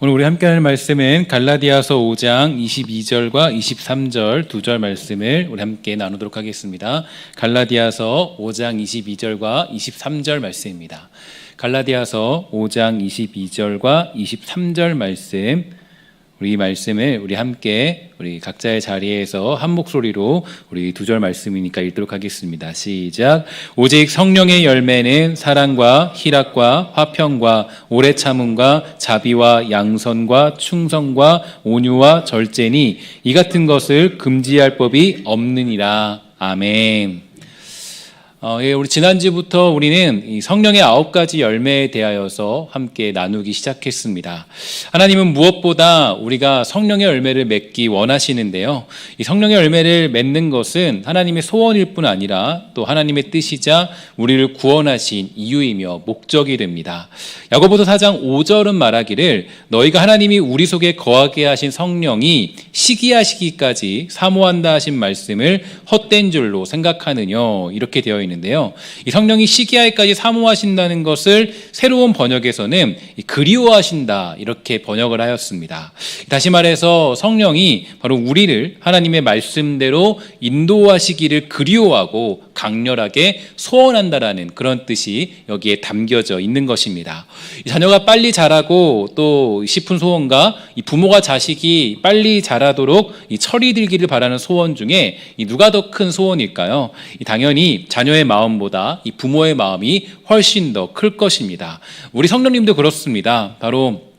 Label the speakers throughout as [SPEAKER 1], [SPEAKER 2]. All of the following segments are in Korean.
[SPEAKER 1] 오늘 우리 함께 하는 말씀은 갈라디아서 5장 22절과 23절 두 절 말씀을 우리 함께 나누도록 하겠습니다. 갈라디아서 5장 22절과 23절 말씀입니다. 갈라디아서 5장 22절과 23절 말씀, 우리 말씀을 우리 함께 우리 각자의 자리에서 한 목소리로 우리 두 절 말씀이니까 읽도록 하겠습니다. 시작. 오직 성령의 열매는 사랑과 희락과 화평과 오래 참음과 자비와 양선과 충성과 온유와 절제니 이 같은 것을 금지할 법이 없느니라. 아멘. 우리 지난주부터 우리는 이 성령의 9가지 열매에 대하여서 함께 나누기 시작했습니다. 하나님은 무엇보다 우리가 성령의 열매를 맺기 원하시는데요. 이 성령의 열매를 맺는 것은 하나님의 소원일 뿐 아니라 또 하나님의 뜻이자 우리를 구원하신 이유이며 목적이 됩니다. 야고보서 4장 5절은 말하기를 너희가 하나님이 우리 속에 거하게 하신 성령이 시기하시기까지 사모한다 하신 말씀을 헛된 줄로 생각하느냐 이렇게 되어 있는데요. 이 성령이 시기하기까지 사모하신다는 것을 새로운 번역에서는 그리워하신다 이렇게 번역을 하였습니다. 다시 말해서 성령이 바로 우리를 하나님의 말씀대로 인도하시기를 그리워하고 강렬하게 소원한다라는 그런 뜻이 여기에 담겨져 있는 것입니다. 자녀가 빨리 자라고 또 싶은 소원과 이 부모가 자식이 빨리 자라도록 이 철이 들기를 바라는 소원 중에 누가 더 큰 소원일까요? 당연히 자녀의 마음보다 이 부모의 마음이 훨씬 더 클 것입니다. 우리 성령님도 그렇습니다. 바로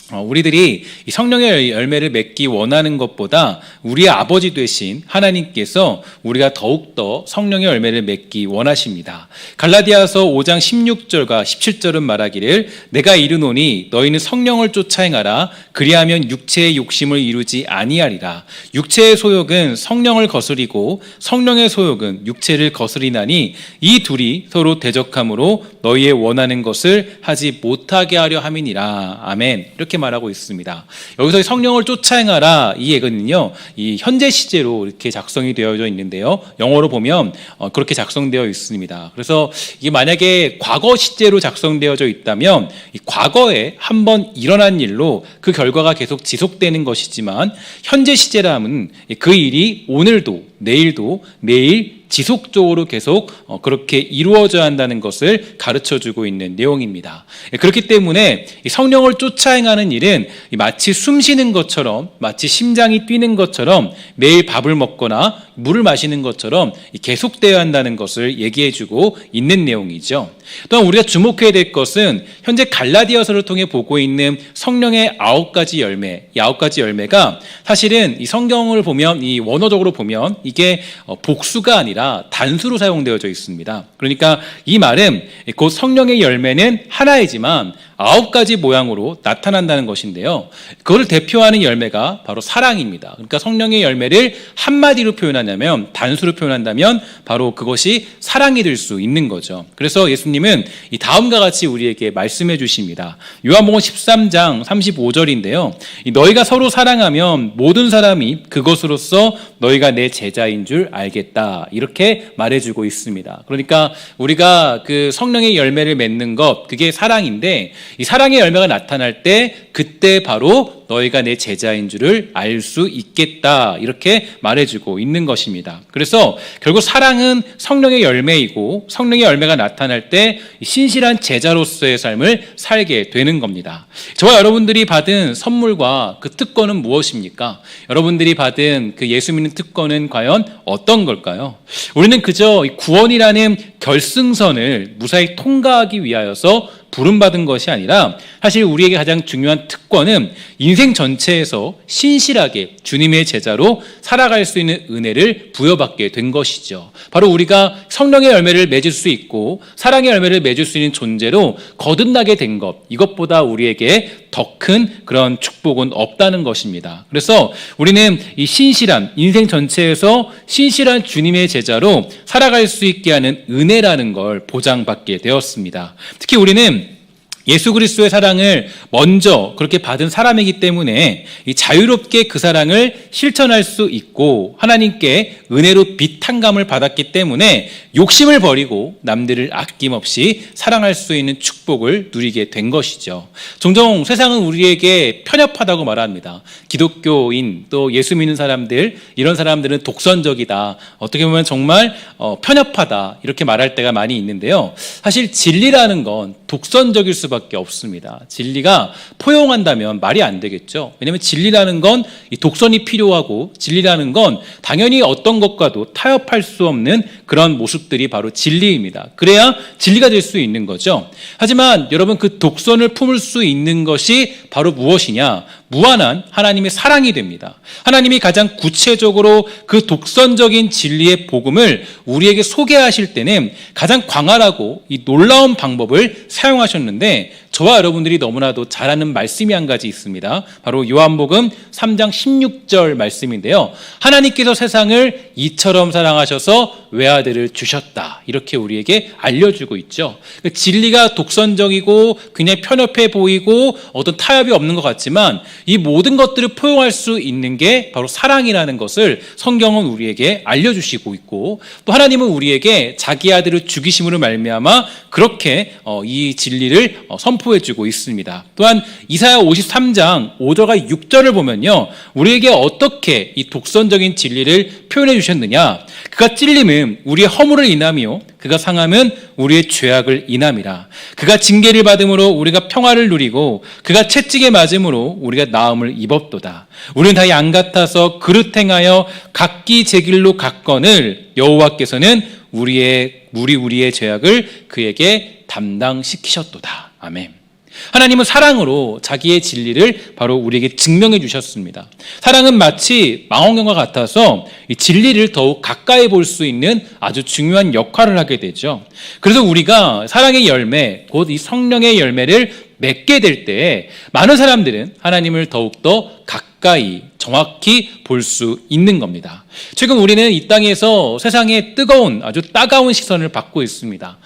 [SPEAKER 1] 우리들이 이 성령의 열매를 맺기 원하는 것보다 우리의 아버지 되신 하나님께서 우리가 더욱더 성령의 열매를 맺기 원하십니다. 갈라디아서 5장 16절과 17절은 말하기를 내가 이르노니 너희는 성령을 쫓아 행하라 그리하면 육체의 욕심을 이루지 아니하리라. 육체의 소욕은 성령을 거스리고 성령의 소욕은 육체를 거스리나니 이 둘이 서로 대적함으로 너희의 원하는 것을 하지 못하게 하려 함이니라. 아멘. 이렇게 말하고 있습니다. 여기서 성령을 쫓아 행하라 이 얘기는요, 이 현재 시제로 이렇게 작성이 되어져 있는데요. 영어로 보면 그렇게 작성되어 있습니다. 그래서 이게 만약에 과거 시제로 작성되어져 있다면 이 과거에 한번 일어난 일로 그 결과가 계속 지속되는 것이지만 현재 시제라면 그 일이 오늘도 내일도 매일 지속적으로 계속 그렇게 이루어져야 한다는 것을 가르쳐주고 있는 내용입니다. 그렇기 때문에 성령을 쫓아 행하는 일은 마치 숨 쉬는 것처럼, 마치 심장이 뛰는 것처럼, 매일 밥을 먹거나 물을 마시는 것처럼 계속되어야 한다는 것을 얘기해주고 있는 내용이죠. 또한 우리가 주목해야 될 것은 현재 갈라디아서를 통해 보고 있는 성령의 9가지 열매, 이 9가지 열매가 사실은 이 성경을 보면, 이 원어적으로 보면 이게 복수가 아니라 단수로 사용되어져 있습니다. 그러니까 이 말은 곧 성령의 열매는 하나이지만 9가지 모양으로 나타난다는 것인데요. 그걸 대표하는 열매가 바로 사랑입니다. 그러니까 성령의 열매를 한마디로 표현하냐면, 단수로 표현한다면 바로 그것이 사랑이 될 수 있는 거죠. 그래서 예수님은 이 다음과 같이 우리에게 말씀해 주십니다. 요한복음 13장 35절인데요. 너희가 서로 사랑하면 모든 사람이 그것으로서 너희가 내 제자인 줄 알겠다. 이렇게 말해주고 있습니다. 그러니까 우리가 그 성령의 열매를 맺는 것, 그게 사랑인데 이 사랑의 열매가 나타날 때 그때 바로 너희가 내 제자인 줄을 알 수 있겠다. 이렇게 말해주고 있는 것입니다. 그래서 결국 사랑은 성령의 열매이고 성령의 열매가 나타날 때 신실한 제자로서의 삶을 살게 되는 겁니다. 저와 여러분들이 받은 선물과 그 특권은 무엇입니까? 여러분들이 받은 그 예수 믿는 특권은 과연 어떤 걸까요? 우리는 그저 구원이라는 결승선을 무사히 통과하기 위하여서 부름받은 것이 아니라 사실 우리에게 가장 중요한 특권은 인생 전체에서 신실하게 주님의 제자로 살아갈 수 있는 은혜를 부여받게 된 것이죠. 바로 우리가 성령의 열매를 맺을 수 있고 사랑의 열매를 맺을 수 있는 존재로 거듭나게 된 것, 이것보다 우리에게 더 큰 그런 축복은 없다는 것입니다. 그래서 우리는 이 신실한 인생 전체에서 신실한 주님의 제자로 살아갈 수 있게 하는 은혜라는 걸 보장받게 되었습니다. 특히 우리는 예수 그리스도의 사랑을 먼저 그렇게 받은 사람이기 때문에 이 자유롭게 그 사랑을 실천할 수 있고 하나님께 은혜로 비탄감을 받았기 때문에 욕심을 버리고 남들을 아낌없이 사랑할 수 있는 축복을 누리게 된 것이죠. 종종 세상은 우리에게 편협하다고 말합니다. 기독교인 또 예수 믿는 사람들, 이런 사람들은 독선적이다, 어떻게 보면 정말 편협하다, 이렇게 말할 때가 많이 있는데요. 사실 진리라는 건 독선적일 수밖에 없습니다. 진리가 포용한다면 말이 안 되겠죠. 왜냐하면 진리라는 건 이 독선이 필요하고, 진리라는 건 당연히 어떤 것과도 타협할 수 없는 그런 모습들이 바로 진리입니다. 그래야 진리가 될 수 있는 거죠. 하지만 여러분, 그 독선을 품을 수 있는 것이 바로 무엇이냐? 무한한 하나님의 사랑이 됩니다. 하나님이 가장 구체적으로 그 독선적인 진리의 복음을 우리에게 소개하실 때는 가장 광활하고 이 놀라운 방법을 사용하셨는데, 저와 여러분들이 너무나도 잘 아는 말씀이 한 가지 있습니다. 바로 요한복음 3장 16절 말씀인데요. 하나님께서 세상을 이처럼 사랑하셔서 외아들을 주셨다, 이렇게 우리에게 알려주고 있죠. 진리가 독선적이고 굉장히 편협해 보이고 어떤 타협이 없는 것 같지만 이 모든 것들을 포용할 수 있는 게 바로 사랑이라는 것을 성경은 우리에게 알려주시고 있고, 또 하나님은 우리에게 자기 아들을 죽이심으로 말미암아 그렇게 이 진리를 선포해주고 있습니다. 또한 이사야 53장 5절과 6절을 보면요, 우리에게 어떻게 이 독선적인 진리를 표현해 주셨느냐. 그가 찔림은 우리의 허물을 인함이요, 그가 상함은 우리의 죄악을 인함이라. 그가 징계를 받음으로 우리가 평화를 누리고 그가 채찍에 맞음으로 우리가 나음을 입었도다. 우리는 다 양 같아서 그릇 행하여 각기 제 길로 갔거늘 여호와께서는 우리의 죄악을 그에게 담당시키셨도다. 아멘. 하나님은 사랑으로 자기의 진리를 바로 우리에게 증명해 주셨습니다. 사랑은 마치 망원경과 같아서 이 진리를 더욱 가까이 볼 수 있는 아주 중요한 역할을 하게 되죠. 그래서 우리가 사랑의 열매, 곧 이 성령의 열매를 맺게 될 때 많은 사람들은 하나님을 더욱더 가까이 정확히 볼 수 있는 겁니다. 지금 우리는 이 땅에서 세상에 뜨거운, 아주 따가운 시선을 받고 있습니다.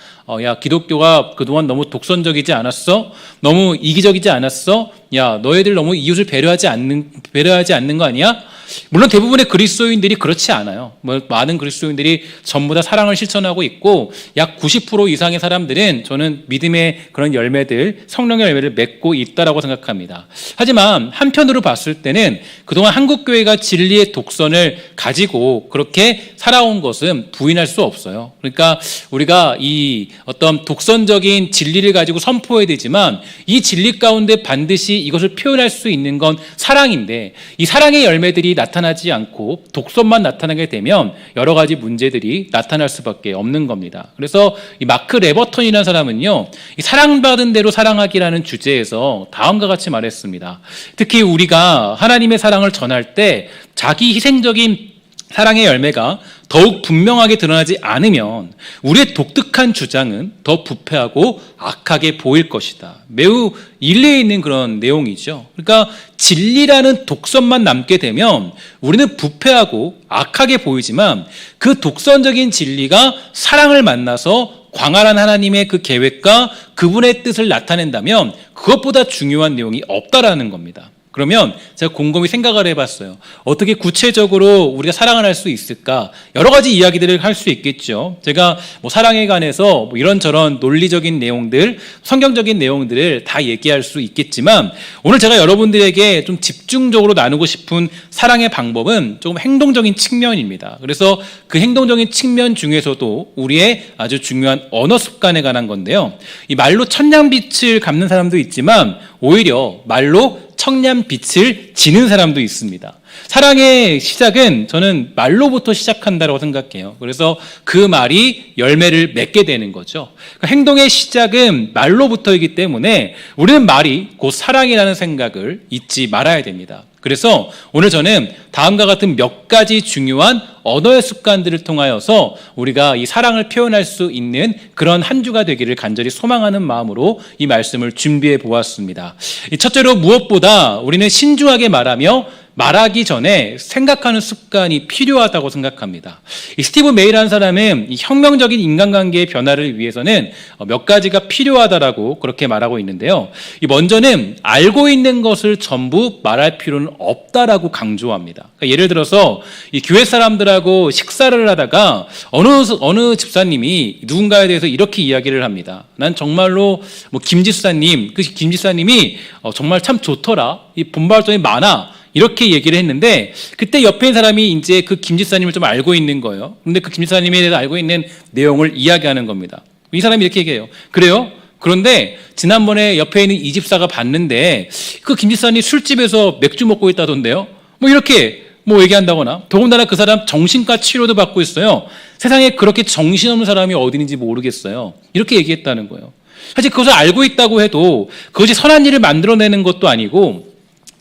[SPEAKER 1] 야, 기독교가 그동안 너무 독선적이지 않았어? 너무 이기적이지 않았어? 야, 너희들 너무 이웃을 배려하지 않는 거 아니야? 물론 대부분의 그리스도인들이 그렇지 않아요. 많은 그리스도인들이 전부 다 사랑을 실천하고 있고, 약 90% 이상의 사람들은 저는 믿음의 그런 열매들, 성령의 열매를 맺고 있다라고 생각합니다. 하지만 한편으로 봤을 때는 그동안 한국교회가 진리의 독선을 가지고 그렇게 살아온 것은 부인할 수 없어요. 그러니까 우리가 이 어떤 독선적인 진리를 가지고 선포해야 되지만 이 진리 가운데 반드시 이것을 표현할 수 있는 건 사랑인데, 이 사랑의 열매들이 나타나지 않고 독선만 나타나게 되면 여러 가지 문제들이 나타날 수밖에 없는 겁니다. 그래서 이 마크 레버턴이라는 사람은요, 이 사랑받은 대로 사랑하기라는 주제에서 다음과 같이 말했습니다. 특히 우리가 하나님의 사랑을 전할 때 자기 희생적인 사랑의 열매가 더욱 분명하게 드러나지 않으면 우리의 독특한 주장은 더 부패하고 악하게 보일 것이다. 매우 일리 있는 그런 내용이죠. 그러니까 진리라는 독선만 남게 되면 우리는 부패하고 악하게 보이지만 그 독선적인 진리가 사랑을 만나서 광활한 하나님의 그 계획과 그분의 뜻을 나타낸다면 그것보다 중요한 내용이 없다라는 겁니다. 그러면 제가 곰곰이 생각을 해봤어요. 어떻게 구체적으로 우리가 사랑을 할 수 있을까? 여러 가지 이야기들을 할 수 있겠죠. 제가 사랑에 관해서 이런저런 논리적인 내용들, 성경적인 내용들을 다 얘기할 수 있겠지만, 오늘 제가 여러분들에게 좀 집중적으로 나누고 싶은 사랑의 방법은 조금 행동적인 측면입니다. 그래서 그 행동적인 측면 중에서도 우리의 아주 중요한 언어 습관에 관한 건데요. 이 말로 천냥빛을 갚는 사람도 있지만 오히려 말로 청량빛을 지는 사람도 있습니다. 사랑의 시작은 저는 말로부터 시작한다고 생각해요. 그래서 그 말이 열매를 맺게 되는 거죠. 그러니까 행동의 시작은 말로부터이기 때문에 우리는 말이 곧 사랑이라는 생각을 잊지 말아야 됩니다. 그래서 오늘 저는 다음과 같은 몇 가지 중요한 언어의 습관들을 통하여서 우리가 이 사랑을 표현할 수 있는 그런 한 주가 되기를 간절히 소망하는 마음으로 이 말씀을 준비해 보았습니다. 첫째로 무엇보다 우리는 신중하게 말하며 말하기 전에 생각하는 습관이 필요하다고 생각합니다. 이 스티브 메이라는 사람은 이 혁명적인 인간관계의 변화를 위해서는 몇 가지가 필요하다라고 그렇게 말하고 있는데요. 이 먼저는 알고 있는 것을 전부 말할 필요는 없다라고 강조합니다. 그러니까 예를 들어서 이 교회 사람들하고 식사를 하다가 어느 집사님이 누군가에 대해서 이렇게 이야기를 합니다. 난 정말로 김 집사님, 그 김 집사님이 정말 참 좋더라. 이 본발전이 많아. 이렇게 얘기를 했는데 그때 옆에 있는 사람이 이제 그 김 집사님을 좀 알고 있는 거예요. 근데 그 김 집사님에 대해서 알고 있는 내용을 이야기하는 겁니다. 이 사람이 이렇게 얘기해요. 그래요? 그런데 지난번에 옆에 있는 이 집사가 봤는데 그 김 집사님 술집에서 맥주 먹고 있다던데요. 이렇게 얘기한다거나, 더군다나 그 사람 정신과 치료도 받고 있어요. 세상에 그렇게 정신없는 사람이 어디 있는지 모르겠어요. 이렇게 얘기했다는 거예요. 사실 그것을 알고 있다고 해도 그것이 선한 일을 만들어내는 것도 아니고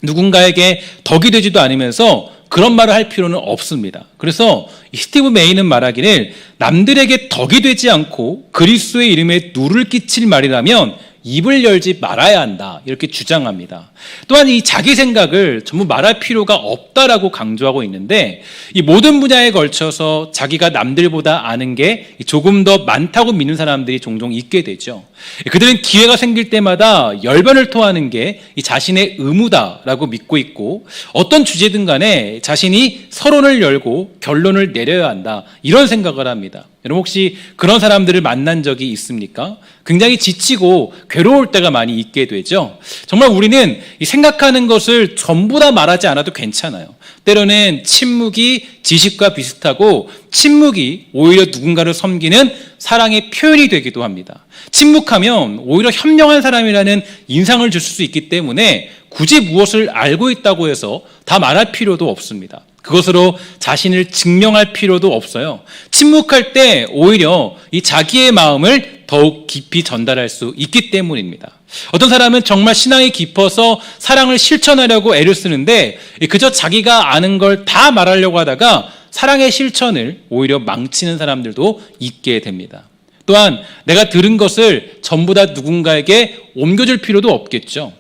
[SPEAKER 1] 누군가에게 덕이 되지도 않으면서 그런 말을 할 필요는 없습니다. 그래서 스티브 메이는 말하기를 남들에게 덕이 되지 않고 그리스도의 이름에 누를 끼칠 말이라면 입을 열지 말아야 한다, 이렇게 주장합니다. 또한 이 자기 생각을 전부 말할 필요가 없다라고 강조하고 있는데 이 모든 분야에 걸쳐서 자기가 남들보다 아는 게 조금 더 많다고 믿는 사람들이 종종 있게 되죠. 그들은 기회가 생길 때마다 열변을 토하는 게 이 자신의 의무다라고 믿고 있고 어떤 주제든 간에 자신이 서론을 열고 결론을 내려야 한다, 이런 생각을 합니다. 여러분 혹시 그런 사람들을 만난 적이 있습니까? 굉장히 지치고 괴로울 때가 많이 있게 되죠. 정말 우리는 이 생각하는 것을 전부 다 말하지 않아도 괜찮아요. 때로는 침묵이 지식과 비슷하고 침묵이 오히려 누군가를 섬기는 사랑의 표현이 되기도 합니다. 침묵하면 오히려 현명한 사람이라는 인상을 줄 수 있기 때문에 굳이 무엇을 알고 있다고 해서 다 말할 필요도 없습니다. 그것으로 자신을 증명할 필요도 없어요. 침묵할 때 오히려 이 자기의 마음을 더욱 깊이 전달할 수 있기 때문입니다. 어떤 사람은 정말 신앙이 깊어서 사랑을 실천하려고 애를 쓰는데 그저 자기가 아는 걸 다 말하려고 하다가 사랑의 실천을 오히려 망치는 사람들도 있게 됩니다. 또한 내가 들은 것을 전부 다 누군가에게 옮겨줄 필요도 없겠죠.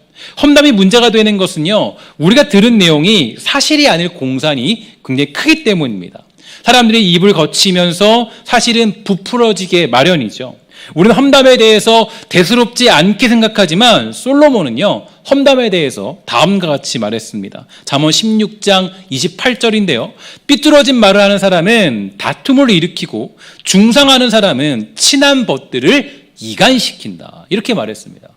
[SPEAKER 1] 험담이 문제가 되는 것은요, 우리가 들은 내용이 사실이 아닐 공산이 굉장히 크기 때문입니다. 사람들이 입을 거치면서 사실은 부풀어지게 마련이죠. 우리는 험담에 대해서 대수롭지 않게 생각하지만 솔로몬은요, 험담에 대해서 다음과 같이 말했습니다. 잠언 16장 28절인데요. 삐뚤어진 말을 하는 사람은 다툼을 일으키고 중상하는 사람은 친한 벗들을 이간시킨다, 이렇게 말했습니다.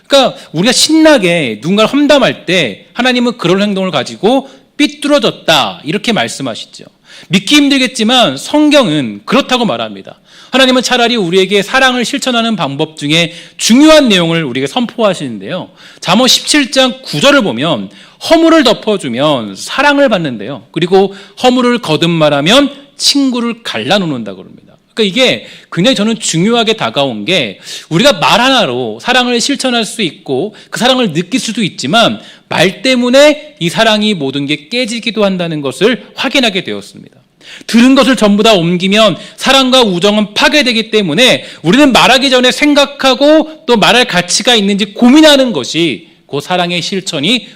[SPEAKER 1] 그러니까 우리가 신나게 누군가를 험담할 때 하나님은 그런 행동을 가지고 삐뚤어졌다, 이렇게 말씀하시죠. 믿기 힘들겠지만 성경은 그렇다고 말합니다. 하나님은 차라리 우리에게 사랑을 실천하는 방법 중에 중요한 내용을 우리에게 선포하시는데요. 잠언 17장 9절을 보면 허물을 덮어주면 사랑을 받는데요. 그리고 허물을 거듭말하면 친구를 갈라놓는다고 합니다. 그러니까 이게 굉장히 저는 중요하게 다가온 게 우리가 말 하나로 사랑을 실천할 수 있고 그 사랑을 느낄 수도 있지만 말 때문에 이 사랑이 모든 게 깨지기도 한다는 것을 확인하게 되었습니다. 들은 것을 전부 다 옮기면 사랑과 우정은 파괴되기 때문에 우리는 말하기 전에 생각하고 또 말할 가치가 있는지 고민하는 것이 그 사랑의 실천이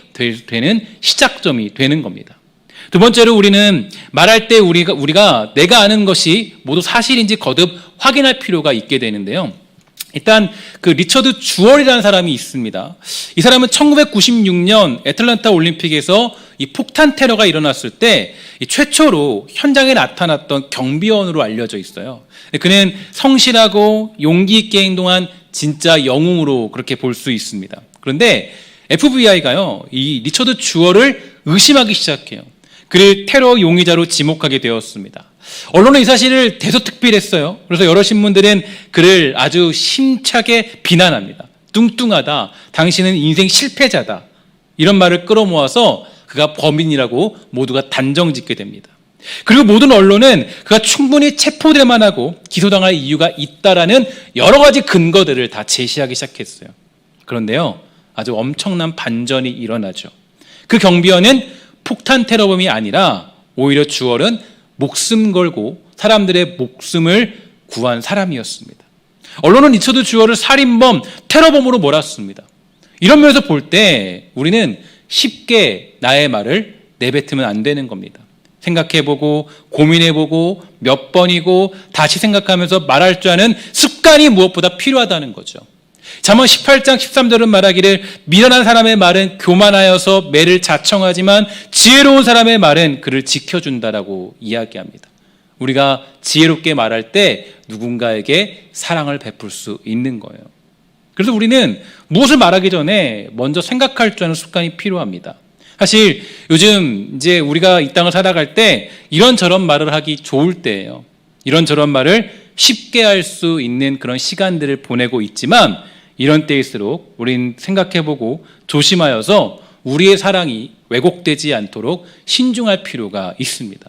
[SPEAKER 1] 되는 시작점이 되는 겁니다. 두 번째로 우리는 말할 때 우리가 내가 아는 것이 모두 사실인지 거듭 확인할 필요가 있게 되는데요. 일단 그 리처드 주얼이라는 사람이 있습니다. 이 사람은 1996년 애틀랜타 올림픽에서 이 폭탄 테러가 일어났을 때 최초로 현장에 나타났던 경비원으로 알려져 있어요. 그는 성실하고 용기 있게 행동한 진짜 영웅으로 그렇게 볼 수 있습니다. 그런데 FBI가요, 이 리처드 주얼을 의심하기 시작해요. 그를 테러 용의자로 지목하게 되었습니다. 언론은 이 사실을 대서특필했어요. 그래서 여러 신문들은 그를 아주 심차게 비난합니다. 뚱뚱하다, 당신은 인생 실패자다, 이런 말을 끌어모아서 그가 범인이라고 모두가 단정짓게 됩니다. 그리고 모든 언론은 그가 충분히 체포될 만하고 기소당할 이유가 있다라는 여러 가지 근거들을 다 제시하기 시작했어요. 그런데요, 아주 엄청난 반전이 일어나죠. 그 경비원은 폭탄 테러범이 아니라 오히려 주얼은 목숨 걸고 사람들의 목숨을 구한 사람이었습니다. 언론은 리처드 주얼을 살인범, 테러범으로 몰았습니다. 이런 면에서 볼 때 우리는 쉽게 나의 말을 내뱉으면 안 되는 겁니다. 생각해보고 고민해보고 몇 번이고 다시 생각하면서 말할 줄 아는 습관이 무엇보다 필요하다는 거죠. 잠언 18장 13절은 말하기를 미련한 사람의 말은 교만하여서 매를 자청하지만 지혜로운 사람의 말은 그를 지켜준다라고 이야기합니다. 우리가 지혜롭게 말할 때 누군가에게 사랑을 베풀 수 있는 거예요. 그래서 우리는 무엇을 말하기 전에 먼저 생각할 줄 아는 습관이 필요합니다. 사실 요즘 이제 우리가 이 땅을 살아갈 때 이런저런 말을 하기 좋을 때예요. 이런저런 말을 쉽게 할 수 있는 그런 시간들을 보내고 있지만 이런 때일수록 우린 생각해보고 조심하여서 우리의 사랑이 왜곡되지 않도록 신중할 필요가 있습니다.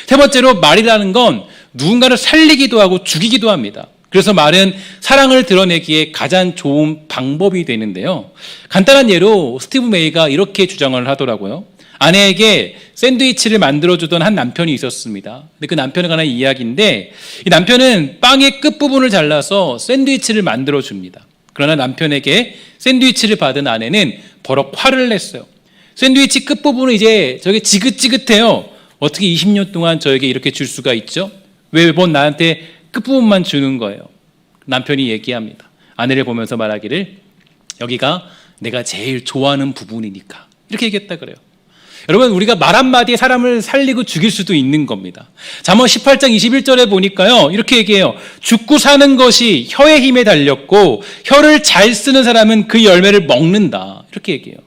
[SPEAKER 1] 세 번째로 말이라는 건 누군가를 살리기도 하고 죽이기도 합니다. 그래서 말은 사랑을 드러내기에 가장 좋은 방법이 되는데요. 간단한 예로 스티브 메이가 이렇게 주장을 하더라고요. 아내에게 샌드위치를 만들어주던 한 남편이 있었습니다. 근데 그 남편에 관한 이야기인데 이 남편은 빵의 끝부분을 잘라서 샌드위치를 만들어줍니다. 그러나 남편에게 샌드위치를 받은 아내는 버럭 화를 냈어요. 샌드위치 끝부분은 이제 저게 지긋지긋해요. 어떻게 20년 동안 저에게 이렇게 줄 수가 있죠? 왜 매번 나한테 끝부분만 주는 거예요? 남편이 얘기합니다. 아내를 보면서 말하기를 여기가 내가 제일 좋아하는 부분이니까 이렇게 얘기했다 그래요. 여러분 우리가 말 한마디에 사람을 살리고 죽일 수도 있는 겁니다. 잠언 18장 21절에 보니까요 이렇게 얘기해요. 죽고 사는 것이 혀의 힘에 달렸고 혀를 잘 쓰는 사람은 그 열매를 먹는다 이렇게 얘기해요.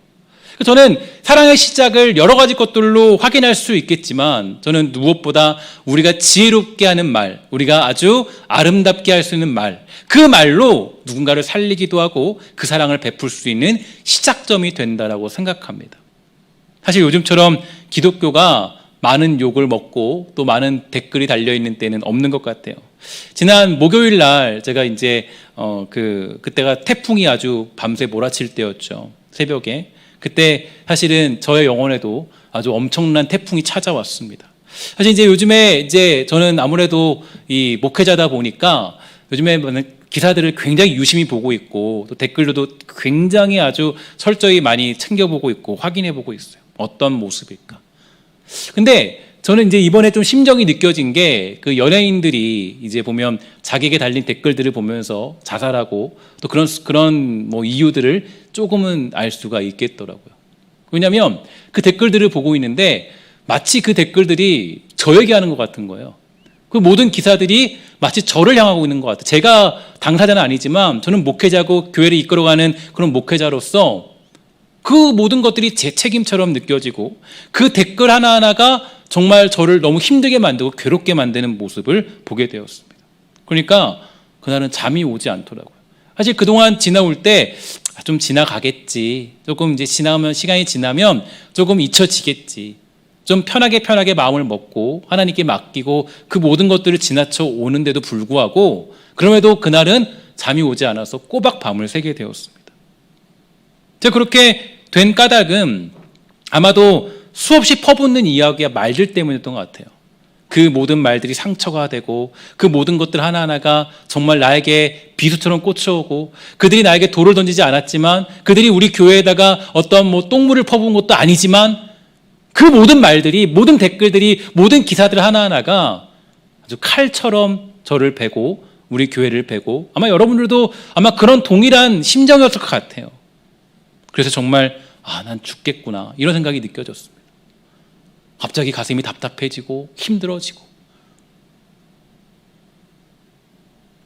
[SPEAKER 1] 저는 사랑의 시작을 여러 가지 것들로 확인할 수 있겠지만 저는 무엇보다 우리가 지혜롭게 하는 말, 우리가 아주 아름답게 할 수 있는 말, 그 말로 누군가를 살리기도 하고 그 사랑을 베풀 수 있는 시작점이 된다라고 생각합니다. 사실 요즘처럼 기독교가 많은 욕을 먹고 또 많은 댓글이 달려있는 때는 없는 것 같아요. 지난 목요일 날 제가 이제 그때가 태풍이 아주 밤새 몰아칠 때였죠. 새벽에. 그때 사실은 저의 영혼에도 아주 엄청난 태풍이 찾아왔습니다. 사실 이제 요즘에 이제 저는 아무래도 이 목회자다 보니까 요즘에 기사들을 굉장히 유심히 보고 있고 또 댓글도 굉장히 아주 철저히 많이 챙겨보고 있고 확인해보고 있어요. 어떤 모습일까? 근데 저는 이제 이번에 좀 심정이 느껴진 게 그 연예인들이 이제 보면 자기에게 달린 댓글들을 보면서 자살하고 또 그런 뭐 이유들을 조금은 알 수가 있겠더라고요. 왜냐하면 그 댓글들을 보고 있는데 마치 그 댓글들이 저에게 하는 것 같은 거예요. 그 모든 기사들이 마치 저를 향하고 있는 것 같아요. 제가 당사자는 아니지만 저는 목회자고 교회를 이끌어가는 그런 목회자로서 그 모든 것들이 제 책임처럼 느껴지고 그 댓글 하나하나가 정말 저를 너무 힘들게 만들고 괴롭게 만드는 모습을 보게 되었습니다. 그러니까 그날은 잠이 오지 않더라고요. 사실 그동안 지나올 때 좀 지나가겠지. 조금 이제 시간이 지나면 조금 잊혀지겠지. 좀 편하게 마음을 먹고 하나님께 맡기고 그 모든 것들을 지나쳐 오는데도 불구하고 그럼에도 그날은 잠이 오지 않아서 꼬박 밤을 새게 되었습니다. 제가 그렇게 된 까닭은 아마도 수없이 퍼붓는 이야기와 말들 때문이었던 것 같아요. 그 모든 말들이 상처가 되고 그 모든 것들 하나하나가 정말 나에게 비수처럼 꽂혀오고 그들이 나에게 돌을 던지지 않았지만 그들이 우리 교회에다가 어떤 뭐 똥물을 퍼부은 것도 아니지만 그 모든 말들이 모든 댓글들이 모든 기사들 하나하나가 아주 칼처럼 저를 베고 우리 교회를 베고 아마 여러분들도 아마 그런 동일한 심정이었을 것 같아요. 그래서 정말 난 죽겠구나 이런 생각이 느껴졌습니다. 갑자기 가슴이 답답해지고 힘들어지고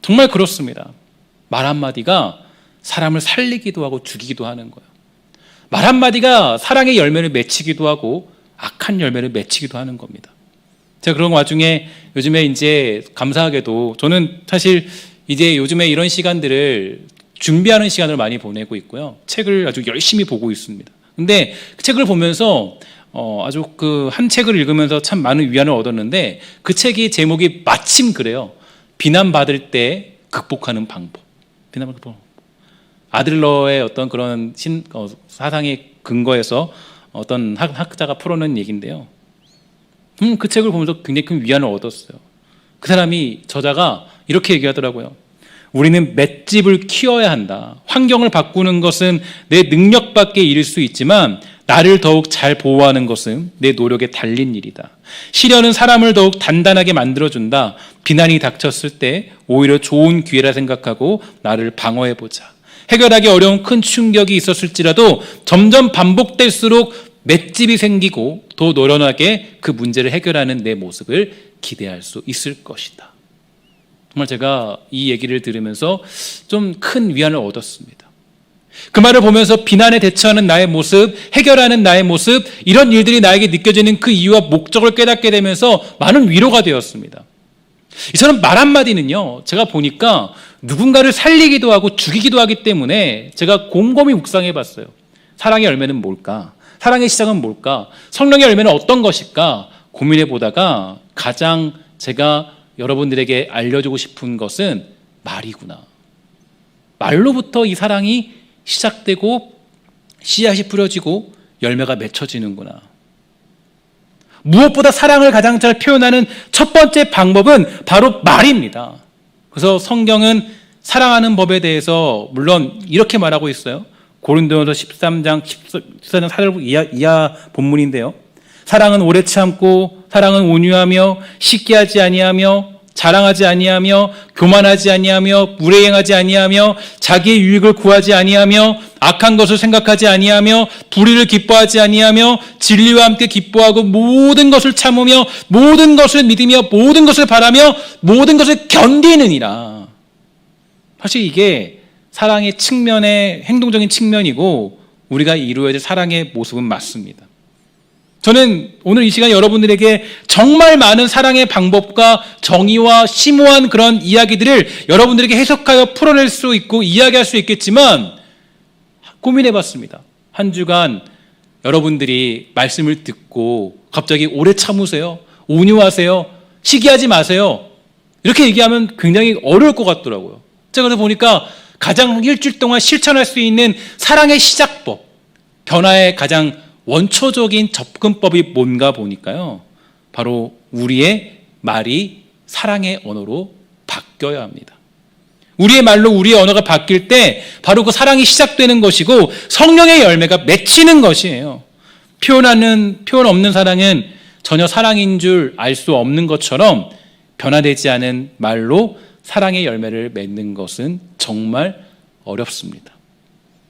[SPEAKER 1] 정말 그렇습니다. 말 한마디가 사람을 살리기도 하고 죽이기도 하는 거예요. 말 한마디가 사랑의 열매를 맺히기도 하고 악한 열매를 맺히기도 하는 겁니다. 제가 그런 와중에 요즘에 이제 감사하게도 저는 사실 이제 요즘에 이런 시간들을 준비하는 시간을 많이 보내고 있고요. 책을 아주 열심히 보고 있습니다. 근데 그 책을 보면서 아주 그 한 책을 읽으면서 참 많은 위안을 얻었는데 그 책이 제목이 마침 그래요. 비난받을 때 극복하는 방법. 아들러의 어떤 그런 사상의 근거에서 어떤 학자가 풀어낸 얘기인데요. 그 책을 보면서 굉장히 큰 위안을 얻었어요. 그 사람이 저자가 이렇게 얘기하더라고요. 우리는 맷집을 키워야 한다. 환경을 바꾸는 것은 내 능력 밖에 일일 수 있지만 나를 더욱 잘 보호하는 것은 내 노력에 달린 일이다. 시련은 사람을 더욱 단단하게 만들어준다. 비난이 닥쳤을 때 오히려 좋은 기회라 생각하고 나를 방어해보자. 해결하기 어려운 큰 충격이 있었을지라도 점점 반복될수록 맷집이 생기고 더 노련하게 그 문제를 해결하는 내 모습을 기대할 수 있을 것이다. 정말 제가 이 얘기를 들으면서 좀 큰 위안을 얻었습니다. 그 말을 보면서 비난에 대처하는 나의 모습, 해결하는 나의 모습, 이런 일들이 나에게 느껴지는 그 이유와 목적을 깨닫게 되면서 많은 위로가 되었습니다. 저는 말 한마디는요, 제가 보니까 누군가를 살리기도 하고 죽이기도 하기 때문에 제가 곰곰이 묵상해 봤어요. 사랑의 열매는 뭘까? 사랑의 시작은 뭘까? 성령의 열매는 어떤 것일까? 고민해 보다가 가장 제가 여러분들에게 알려주고 싶은 것은 말이구나. 말로부터 이 사랑이 시작되고 씨앗이 뿌려지고 열매가 맺혀지는구나. 무엇보다 사랑을 가장 잘 표현하는 첫 번째 방법은 바로 말입니다. 그래서 성경은 사랑하는 법에 대해서 물론 이렇게 말하고 있어요. 고린도전서 13장 14장 4절 이하 본문인데요. 사랑은 오래 참고, 사랑은 온유하며, 시기하지 아니하며, 자랑하지 아니하며, 교만하지 아니하며, 무례행하지 아니하며, 자기의 유익을 구하지 아니하며, 악한 것을 생각하지 아니하며, 불의를 기뻐하지 아니하며, 진리와 함께 기뻐하고, 모든 것을 참으며, 모든 것을 믿으며, 모든 것을 바라며, 모든 것을 견디느니라. 사실 이게 사랑의 측면의 행동적인 측면이고 우리가 이루어야 될 사랑의 모습은 맞습니다. 저는 오늘 이 시간 여러분들에게 정말 많은 사랑의 방법과 정의와 심오한 그런 이야기들을 여러분들에게 해석하여 풀어낼 수 있고 이야기할 수 있겠지만 고민해 봤습니다. 한 주간 여러분들이 말씀을 듣고 갑자기 오래 참으세요, 온유하세요, 시기하지 마세요, 이렇게 얘기하면 굉장히 어려울 것 같더라고요. 제가 그래서 보니까 가장 일주일 동안 실천할 수 있는 사랑의 시작법, 변화의 가장 원초적인 접근법이 뭔가 보니까요, 바로 우리의 말이 사랑의 언어로 바뀌어야 합니다. 우리의 말로 우리의 언어가 바뀔 때 바로 그 사랑이 시작되는 것이고 성령의 열매가 맺히는 것이에요. 표현 없는 사랑은 전혀 사랑인 줄 알 수 없는 것처럼 변화되지 않은 말로 사랑의 열매를 맺는 것은 정말 어렵습니다.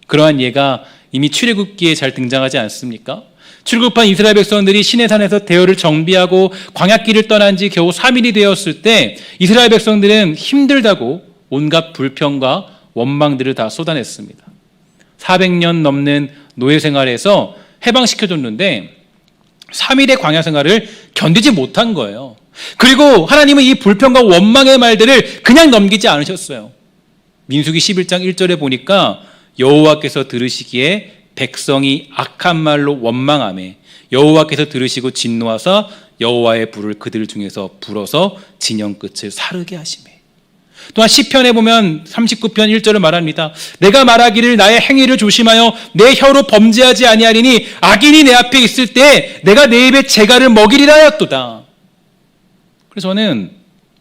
[SPEAKER 1] 그러한 예가 이미 출애굽기에 잘 등장하지 않습니까? 출애굽한 이스라엘 백성들이 시내산에서 대열을 정비하고 광야길을 떠난 지 겨우 3일이 되었을 때 이스라엘 백성들은 힘들다고 온갖 불평과 원망들을 다 쏟아냈습니다. 400년 넘는 노예 생활에서 해방시켜줬는데 3일의 광야 생활을 견디지 못한 거예요. 그리고 하나님은 이 불평과 원망의 말들을 그냥 넘기지 않으셨어요. 민수기 11장 1절에 보니까 여호와께서 들으시기에 백성이 악한 말로 원망하매 여호와께서 들으시고 진노하사 여호와의 불을 그들 중에서 불어서 진영 끝을 사르게 하시매. 또한 시편에 보면 39편 1절을 말합니다. 내가 말하기를 나의 행위를 조심하여 내 혀로 범죄하지 아니하리니 악인이 내 앞에 있을 때 내가 내 입에 재갈을 먹이리라 하였도다. 그래서 저는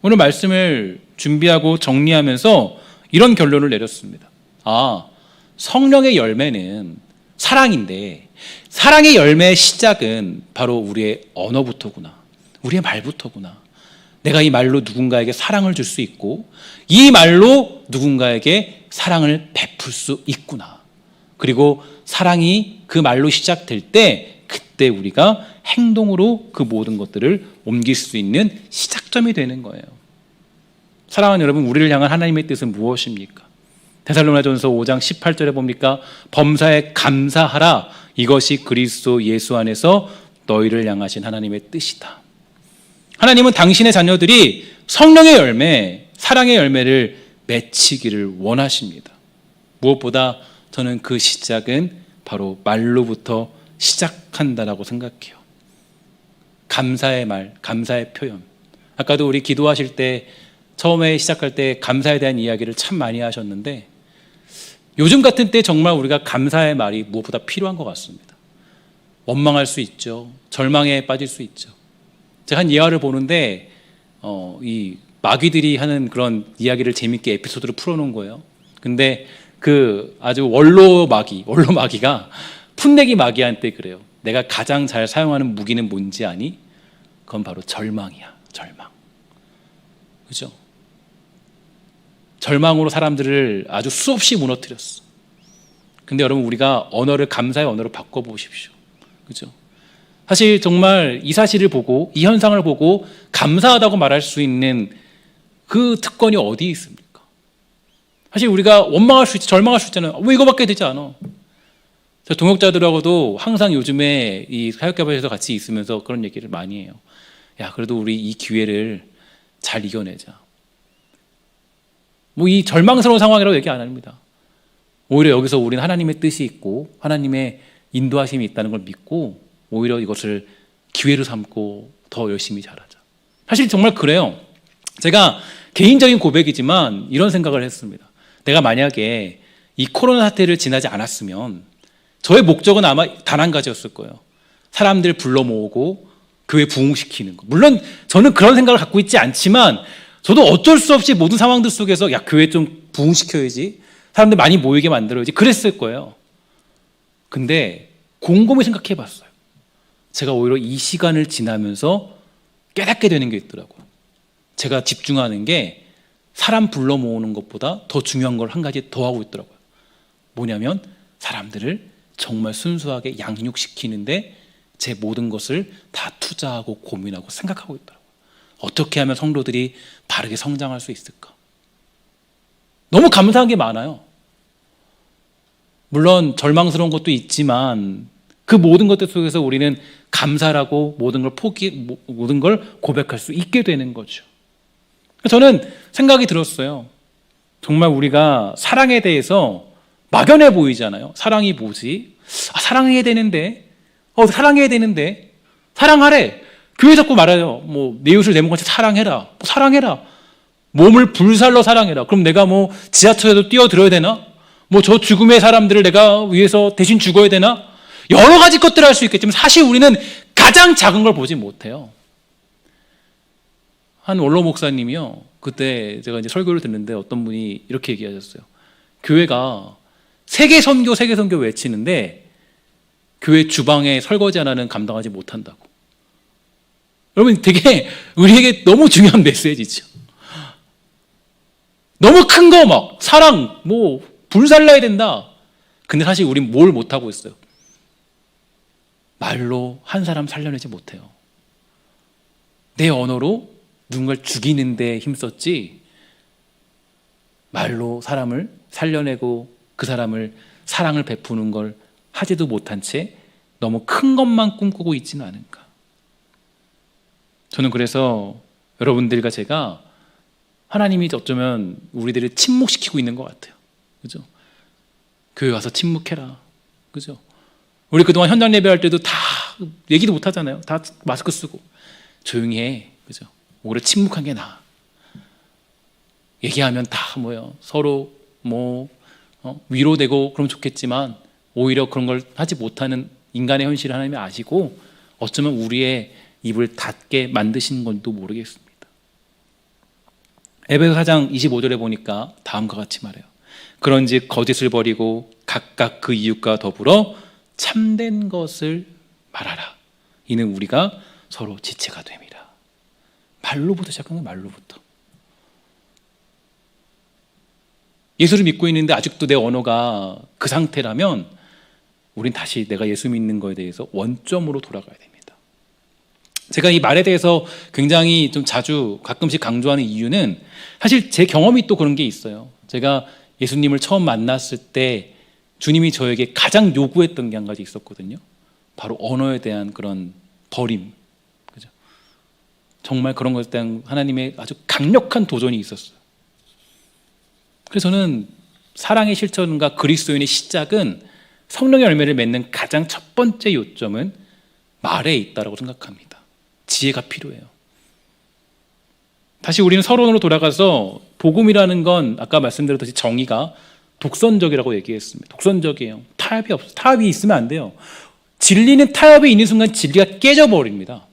[SPEAKER 1] 오늘 말씀을 준비하고 정리하면서 이런 결론을 내렸습니다. 성령의 열매는 사랑인데 사랑의 열매의 시작은 바로 우리의 언어부터구나. 우리의 말부터구나. 내가 이 말로 누군가에게 사랑을 줄 수 있고 이 말로 누군가에게 사랑을 베풀 수 있구나. 그리고 사랑이 그 말로 시작될 때 그때 우리가 행동으로 그 모든 것들을 옮길 수 있는 시작점이 되는 거예요. 사랑하는 여러분, 우리를 향한 하나님의 뜻은 무엇입니까? 데살로니가전서 5장 18절에 봅니까? 범사에 감사하라. 이것이 그리스도 예수 안에서 너희를 향하신 하나님의 뜻이다. 하나님은 당신의 자녀들이 성령의 열매, 사랑의 열매를 맺히기를 원하십니다. 무엇보다 저는 그 시작은 바로 말로부터 시작한다라고 생각해요. 감사의 말, 감사의 표현. 아까도 우리 기도하실 때 처음에 시작할 때 감사에 대한 이야기를 참 많이 하셨는데 요즘 같은 때 정말 우리가 감사의 말이 무엇보다 필요한 것 같습니다. 원망할 수 있죠. 절망에 빠질 수 있죠. 제가 한 예화를 보는데 이 마귀들이 하는 그런 이야기를 재밌게 에피소드로 풀어놓은 거예요. 근데 그 아주 원로 마귀가 풋내기 마귀한테 그래요. 내가 가장 잘 사용하는 무기는 뭔지 아니? 그건 바로 절망이야. 절망. 그죠? 절망으로 사람들을 아주 수없이 무너뜨렸어. 근데 여러분, 우리가 언어를 감사의 언어로 바꿔보십시오. 그죠? 사실 정말 이 사실을 보고, 이 현상을 보고 감사하다고 말할 수 있는 그 특권이 어디 있습니까? 사실 우리가 원망할 수 있지, 절망할 수 있잖아요. 왜 이거밖에 되지 않아? 저 동역자들하고도 항상 요즘에 이 사역개발에서 같이 있으면서 그런 얘기를 많이 해요. 야, 그래도 우리 이 기회를 잘 이겨내자. 뭐 이 절망스러운 상황이라고 얘기 안 합니다. 오히려 여기서 우리는 하나님의 뜻이 있고 하나님의 인도하심이 있다는 걸 믿고 오히려 이것을 기회로 삼고 더 열심히 잘하자. 사실 정말 그래요. 제가 개인적인 고백이지만 이런 생각을 했습니다. 내가 만약에 이 코로나 사태를 지나지 않았으면 저의 목적은 아마 단 한 가지였을 거예요. 사람들 불러 모으고 교회 부흥시키는 거. 물론 저는 그런 생각을 갖고 있지 않지만 저도 어쩔 수 없이 모든 상황들 속에서 야, 교회 좀 부흥시켜야지, 사람들 많이 모이게 만들어야지, 그랬을 거예요. 근데 곰곰이 생각해 봤어요. 제가 오히려 이 시간을 지나면서 깨닫게 되는 게 있더라고요. 제가 집중하는 게 사람 불러 모으는 것보다 더 중요한 걸 한 가지 더 하고 있더라고요. 뭐냐면 사람들을 정말 순수하게 양육시키는데 제 모든 것을 다 투자하고 고민하고 생각하고 있더라고요. 어떻게 하면 성도들이 바르게 성장할 수 있을까? 너무 감사한 게 많아요. 물론 절망스러운 것도 있지만 그 모든 것들 속에서 우리는 감사라고 모든 걸 고백할 수 있게 되는 거죠. 저는 생각이 들었어요. 정말 우리가 사랑에 대해서 막연해 보이잖아요. 사랑이 뭐지? 사랑해야 되는데, 사랑해야 되는데, 사랑하래. 교회 자꾸 말해요. 뭐, 내 이웃을 내 몸같이 사랑해라. 사랑해라. 몸을 불살로 사랑해라. 그럼 내가 뭐, 지하철에도 뛰어들어야 되나? 뭐, 저 죽음의 사람들을 내가 위해서 대신 죽어야 되나? 여러 가지 것들을 할 수 있겠지만, 사실 우리는 가장 작은 걸 보지 못해요. 한 원로 목사님이요. 그때 제가 이제 설교를 듣는데 어떤 분이 이렇게 얘기하셨어요. 교회가 세계 선교 외치는데 교회 주방에 설거지 하나는 감당하지 못한다고. 여러분, 되게 우리에게 너무 중요한 메시지죠. 너무 큰 거 막 사랑 뭐 불살라야 된다. 근데 사실 우린 뭘 못하고 있어요. 말로 한 사람 살려내지 못해요. 내 언어로 누군가를 죽이는 데 힘썼지 말로 사람을 살려내고 그 사람을 사랑을 베푸는 걸 하지도 못한 채 너무 큰 것만 꿈꾸고 있지는 않은가. 저는 그래서 여러분들과 제가 하나님이 어쩌면 우리들을 침묵시키고 있는 것 같아요. 그죠? 교회 와서 침묵해라. 그죠? 우리 그동안 현장 예배할 때도 다 얘기도 못 하잖아요. 다 마스크 쓰고. 조용히 해. 그죠? 오히려 침묵한 게 나아. 얘기하면 다 뭐예요? 서로 위로되고 그러면 좋겠지만 오히려 그런 걸 하지 못하는 인간의 현실을 하나님이 아시고 어쩌면 우리의 입을 닫게 만드시는 건지도 모르겠습니다. 에베소 4장 25절에 보니까 다음과 같이 말해요. 그런즉 거짓을 버리고 각각 그 이웃과 더불어 참된 것을 말하라. 이는 우리가 서로 지체가 됨이라. 말로부터 시작한 건 말로부터. 예수를 믿고 있는데 아직도 내 언어가 그 상태라면 우린 다시 내가 예수 믿는 거에 대해서 원점으로 돌아가야 됩니다. 제가 이 말에 대해서 굉장히 좀 자주 가끔씩 강조하는 이유는 사실 제 경험이 또 그런 게 있어요. 제가 예수님을 처음 만났을 때 주님이 저에게 가장 요구했던 게 한 가지 있었거든요. 바로 언어에 대한 그런 버림. 그죠? 정말 그런 것에 대한 하나님의 아주 강력한 도전이 있었어요. 그래서 저는 사랑의 실천과 그리스도인의 시작은 성령의 열매를 맺는 가장 첫 번째 요점은 말에 있다고 생각합니다. 지혜가 필요해요. 다시 우리는 서론으로 돌아가서 복음이라는 건 아까 말씀드렸듯이 정의가 독선적이라고 얘기했습니다. 독선적이에요. 타협이 없어요. 타협이 있으면 안 돼요. 진리는 타협이 있는 순간 진리가 깨져버립니다.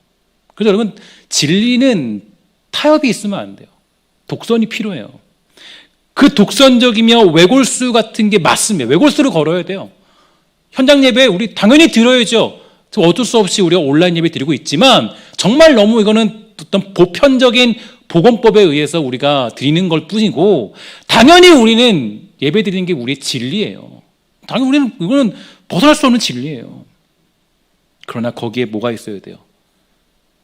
[SPEAKER 1] 그래서 여러분, 진리는 타협이 있으면 안 돼요. 독선이 필요해요. 그 독선적이며 외골수 같은 게 맞습니다. 외골수를 걸어야 돼요. 현장 예배 우리 당연히 드려야죠. 어쩔 수 없이 우리가 온라인 예배 드리고 있지만 정말 너무 이거는 어떤 보편적인 복음법에 의해서 우리가 드리는 걸 뿐이고 당연히 우리는 예배 드리는 게 우리의 진리예요. 당연히 우리는 이거는 벗어날 수 없는 진리예요. 그러나 거기에 뭐가 있어야 돼요?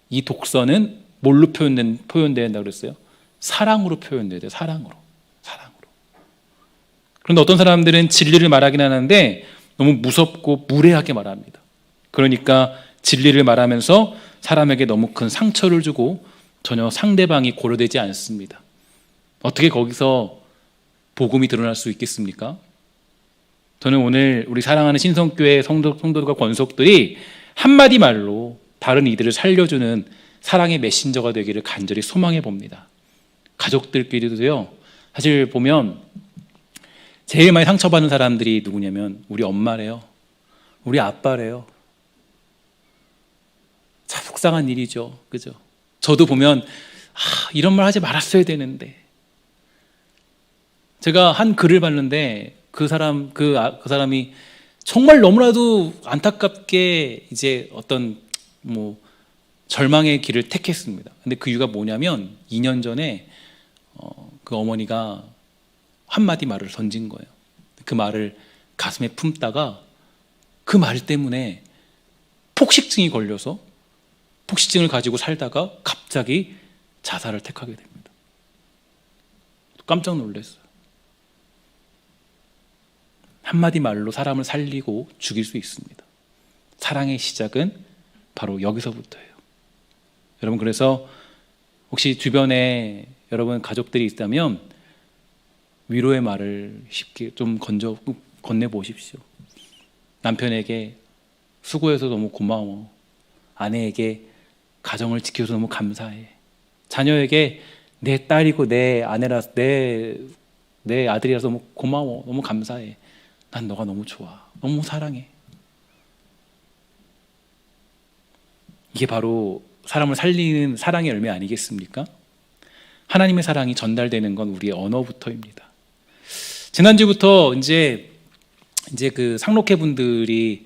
[SPEAKER 1] 이 독서는 뭘로 표현된다 그랬어요? 사랑으로 표현돼야 돼요. 사랑으로. 그런데 어떤 사람들은 진리를 말하긴 하는데 너무 무섭고 무례하게 말합니다. 그러니까 진리를 말하면서 사람에게 너무 큰 상처를 주고 전혀 상대방이 고려되지 않습니다. 어떻게 거기서 복음이 드러날 수 있겠습니까? 저는 오늘 우리 사랑하는 신성교회 성도들과 권속들이 한마디 말로 다른 이들을 살려주는 사랑의 메신저가 되기를 간절히 소망해 봅니다. 가족들끼리도요. 사실 보면 제일 많이 상처받는 사람들이 누구냐면 우리 엄마래요. 우리 아빠래요. 참 속상한 일이죠. 그죠? 저도 보면 이런 말 하지 말았어야 되는데. 제가 한 글을 봤는데 그 사람이 정말 너무나도 안타깝게 이제 어떤 절망의 길을 택했습니다. 근데 그 이유가 뭐냐면 2년 전에 그 어머니가 한마디 말을 던진 거예요. 그 말을 가슴에 품다가 그 말 때문에 폭식증이 걸려서 폭식증을 가지고 살다가 갑자기 자살을 택하게 됩니다. 깜짝 놀랐어요. 한마디 말로 사람을 살리고 죽일 수 있습니다. 사랑의 시작은 바로 여기서부터예요. 여러분, 그래서 혹시 주변에 여러분 가족들이 있다면 위로의 말을 쉽게 좀 건네보십시오. 남편에게 수고해서 너무 고마워. 아내에게 가정을 지켜서 너무 감사해. 자녀에게 내 딸이고 내 아내라서 내 아들이라서 너무 고마워. 너무 감사해. 난 너가 너무 좋아. 너무 사랑해. 이게 바로 사람을 살리는 사랑의 열매 아니겠습니까? 하나님의 사랑이 전달되는 건 우리의 언어부터입니다. 지난주부터 이제 그 상록회 분들이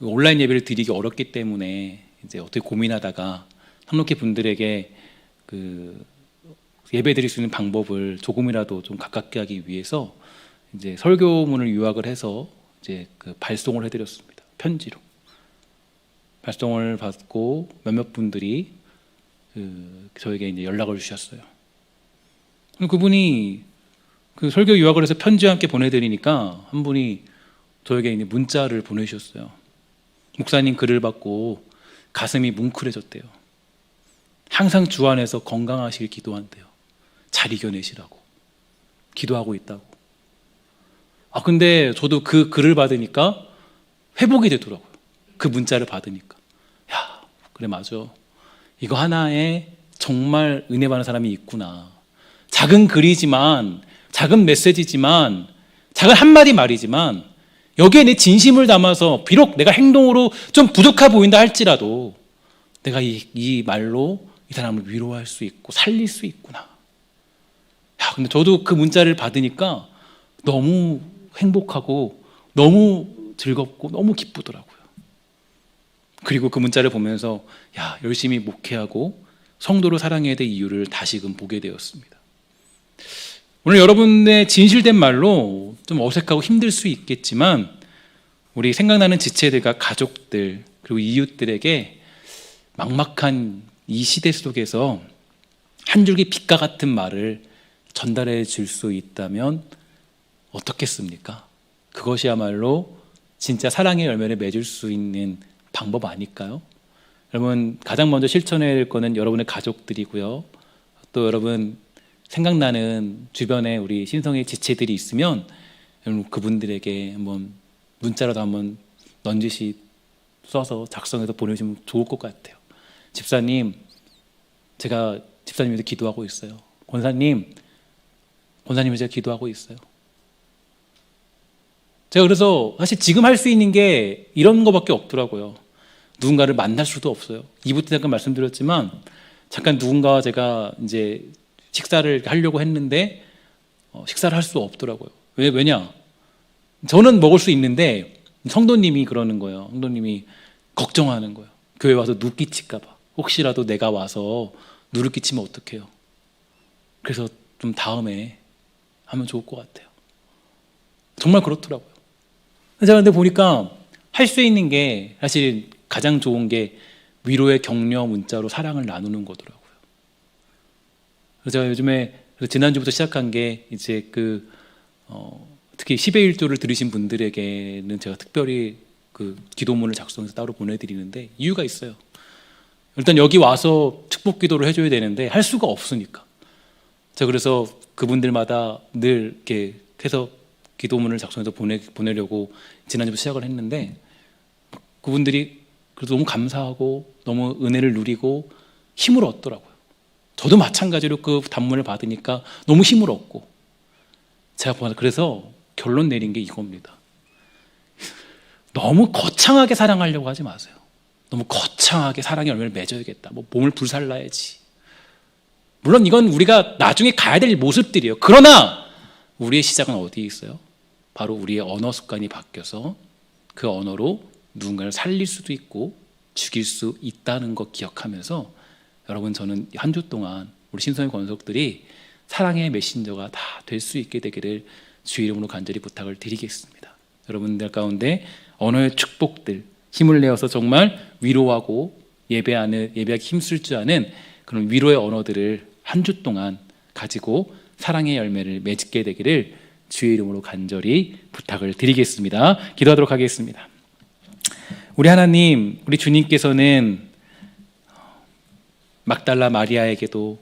[SPEAKER 1] 온라인 예배를 드리기 어렵기 때문에 이제 어떻게 고민하다가 상록회 분들에게 그 예배 드릴 수 있는 방법을 조금이라도 좀 가깝게 하기 위해서 이제 설교문을 요약을 해서 이제 그 발송을 해드렸습니다. 편지로 발송을 받고 몇몇 분들이 저에게 이제 연락을 주셨어요. 그분이 그 설교 요약을 해서 편지와 함께 보내드리니까 한 분이 저에게 이제 문자를 보내주셨어요. 목사님 글을 받고 가슴이 뭉클해졌대요. 항상 주 안에서 건강하시길 기도한대요. 잘 이겨내시라고 기도하고 있다고. 근데 저도 그 글을 받으니까 회복이 되더라고요. 그 문자를 받으니까 그래 맞아. 이거 하나에 정말 은혜 받는 사람이 있구나. 작은 글이지만, 작은 메시지지만, 작은 한마디 말이지만 여기에 내 진심을 담아서 비록 내가 행동으로 좀 부족해 보인다 할지라도 내가 이 말로 이 사람을 위로할 수 있고 살릴 수 있구나. 근데 저도 그 문자를 받으니까 너무 행복하고 너무 즐겁고 너무 기쁘더라고요. 그리고 그 문자를 보면서 열심히 목회하고 성도를 사랑해야 될 이유를 다시금 보게 되었습니다. 오늘 여러분의 진실된 말로 좀 어색하고 힘들 수 있겠지만 우리 생각나는 지체들과 가족들 그리고 이웃들에게 막막한 이 시대 속에서 한 줄기 빛과 같은 말을 전달해 줄 수 있다면 어떻겠습니까? 그것이야말로 진짜 사랑의 열매를 맺을 수 있는 방법 아닐까요? 여러분, 가장 먼저 실천해야 될 거는 여러분의 가족들이고요. 또 여러분 생각나는 주변에 우리 신성의 지체들이 있으면 여러분 그분들에게 한번 문자라도 한번 넌지시 써서 작성해서 보내주시면 좋을 것 같아요. 집사님, 제가 집사님에서 기도하고 있어요. 권사님을 제가 기도하고 있어요. 제가 그래서 사실 지금 할 수 있는 게 이런 거밖에 없더라고요. 누군가를 만날 수도 없어요. 2부 때 잠깐 말씀드렸지만 잠깐 누군가와 제가 이제 식사를 하려고 했는데 식사를 할 수 없더라고요. 왜냐? 저는 먹을 수 있는데 성도님이 그러는 거예요. 성도님이 걱정하는 거예요. 교회 와서 누 끼칠까 봐. 혹시라도 내가 와서 누를 끼치면 어떡해요. 그래서 좀 다음에 하면 좋을 것 같아요. 정말 그렇더라고요. 제가 근데 보니까 할 수 있는 게 사실 가장 좋은 게 위로의 격려 문자로 사랑을 나누는 거더라고요. 그래서 제가 요즘에 지난주부터 시작한 게 이제 특히 10의 1조를 들으신 분들에게는 제가 특별히 그 기도문을 작성해서 따로 보내드리는데 이유가 있어요. 일단 여기 와서 축복 기도를 해줘야 되는데 할 수가 없으니까. 제가 그래서 그분들마다 늘 이렇게 해서 기도문을 작성해서 보내려고 지난주부터 시작을 했는데 그분들이 그래도 너무 감사하고 너무 은혜를 누리고 힘을 얻더라고요. 저도 마찬가지로 그 단문을 받으니까 너무 힘을 얻고 제가 그래서 결론 내린 게 이겁니다. 너무 거창하게 사랑하려고 하지 마세요. 너무 거창하게 사랑의 열매를 맺어야겠다. 뭐 몸을 불살라야지. 물론 이건 우리가 나중에 가야 될 모습들이에요. 그러나 우리의 시작은 어디에 있어요? 바로 우리의 언어 습관이 바뀌어서 그 언어로 누군가를 살릴 수도 있고 죽일 수 있다는 거 기억하면서 여러분, 저는 한 주 동안 우리 신성의 권속들이 사랑의 메신저가 다 될 수 있게 되기를 주의 이름으로 간절히 부탁을 드리겠습니다. 여러분들 언어의 축복들 힘을 내어서 정말 위로하고 예배하기 힘쓸 줄 아는 그런 위로의 언어들을 한 주 동안 가지고 사랑의 열매를 맺게 되기를 주의 이름으로 간절히 부탁을 드리겠습니다. 기도하도록 하겠습니다. 우리 하나님, 우리 주님께서는 막달라 마리아에게도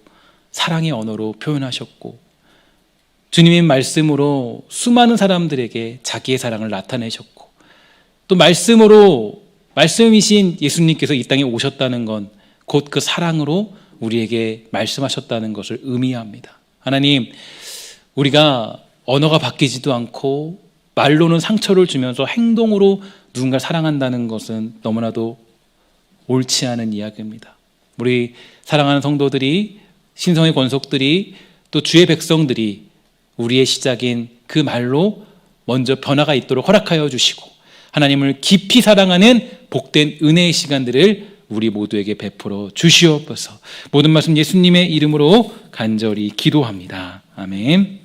[SPEAKER 1] 사랑의 언어로 표현하셨고 주님의 말씀으로 수많은 사람들에게 자기의 사랑을 나타내셨고 또 말씀이신 예수님께서 이 땅에 오셨다는 건 곧 그 사랑으로 우리에게 말씀하셨다는 것을 의미합니다. 하나님, 우리가 언어가 바뀌지도 않고 말로는 상처를 주면서 행동으로 누군가를 사랑한다는 것은 너무나도 옳지 않은 이야기입니다. 우리 사랑하는 성도들이, 신성의 권속들이, 또 주의 백성들이 우리의 시작인 그 말로 먼저 변화가 있도록 허락하여 주시고 하나님을 깊이 사랑하는 복된 은혜의 시간들을 우리 모두에게 베풀어 주시옵소서. 모든 말씀 예수님의 이름으로 간절히 기도합니다. 아멘.